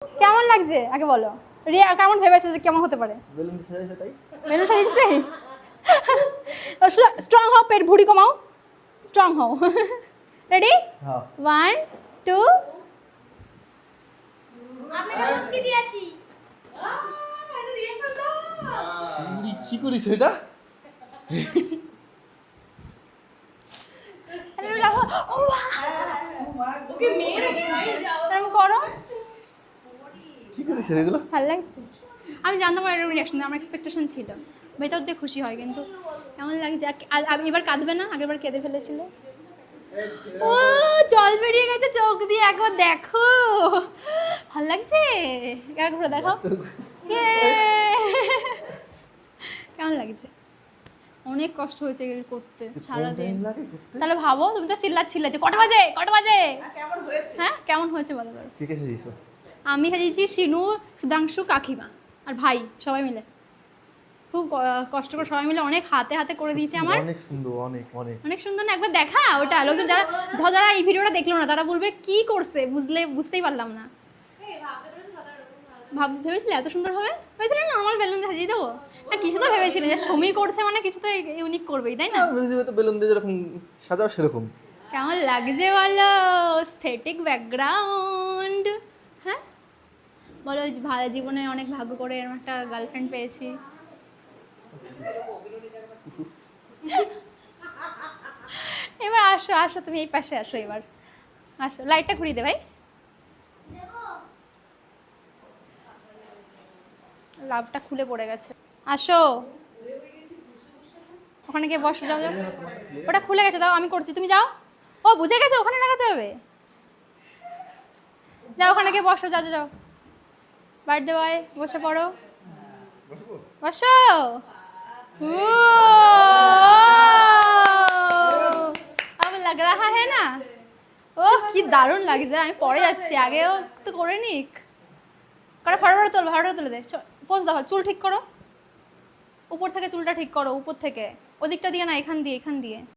কেমন লাগছে আগে বলো, রিয়া কেমন ভেবেছো যে কেমন হতে পারে? বেলুন সাজাইছে তাই বেলুন সাজিয়েছে। স্ট্রং হও, পেট ভুঁড়ি কমাও, স্ট্রং হও। রেডি? হ্যাঁ 1 2 আমি তো মুক্তি দিয়েছি। কি করিস এটা করো। কি করিস এগুলো ভালো লাগছে? আমি জানতাম এরকম রিয়াকশন, আমার এক্সপেকটেশন ছিল, ভেতর দিয়ে খুশি হয়, কিন্তু কেমন লাগছে? এবার কাঁদবে না? আগেরবার কেঁদে ফেলেছিল। ও জল বেরিয়ে গেছে চোখ দিয়ে, একবার দেখো। ভালো লাগছে? একবার ঘুরে দেখো। কেমন লাগছে? অনেক কষ্ট হয়েছে এগুলো করতে সারাদিন। তাহলে ভাবো, তুমি তো চিল্লাচ্ছিলে যে কটা বাজে কটা বাজে। হ্যাঁ কেমন হয়েছে বলো বলো। কে কে সাজিয়েছো? আমি সাজিয়েছি শিনু, সুধাংশু, কাকিমা আর ভাই, সবাই মিলে খুব কষ্ট করে সবাই মিলে অনেক হাতে হাতে করে দিয়েছে আমার। অনেক সুন্দর, অনেক অনেক অনেক সুন্দর না? একবার দেখা ওটা, লোকজন যারা যারা এই ভিডিওটা দেখলো না তারা বলবে কি করছে, বুঝতেই পারলাম না। ভেবেছিলে এত সুন্দর হবে? ভেবেছিলে নর্মাল বেলুন সাজিয়ে দেবো? না কিছু তো ভেবেছিলে যে সুমি করছে মানে কিছু তো ইউনিক করবেই, তাই না? ভেবেছি তো বেলুন দিয়ে যেরকম সাজাও সেরকম। কেমন লাগছে বলো? স্থেটিক ব্যাকগ্রাউন্ড। হ্যাঁ বলো, ভালো জীবনে অনেক ভাগ্য করে এরকম একটা গার্লফ্রেন্ড পেয়েছি। এবার আসো আসো, তুমি এই পাশে আসো, এবার আসো, লাইটটা ঘুরিয়ে দে ভাই। লাভটা খুলে পড়ে গেছে, আসো ওখানে গিয়ে বসো, যাও যাও। ওটা খুলে গেছে, দাও আমি করছি, তুমি যাও। ও বুঝে গেছে, ওখানে লাগাতে হবে। যাও ওখানে গিয়ে বসো, যাও যাও। বার্থডে বয় বসে পড়ো, বসো। अब लग रहा है ना? ওহ কি দারুণ লাগছে, আমি পরে যাচ্ছি, আগেও তো করে নিক। করে ফটোটা তোল, ফটোটা তুলে দে, পোজ দাও, চুল ঠিক করো, উপর থেকে চুলটা ঠিক করো, উপর থেকে, ওদিকটা দিয়ে না, এখান দিয়ে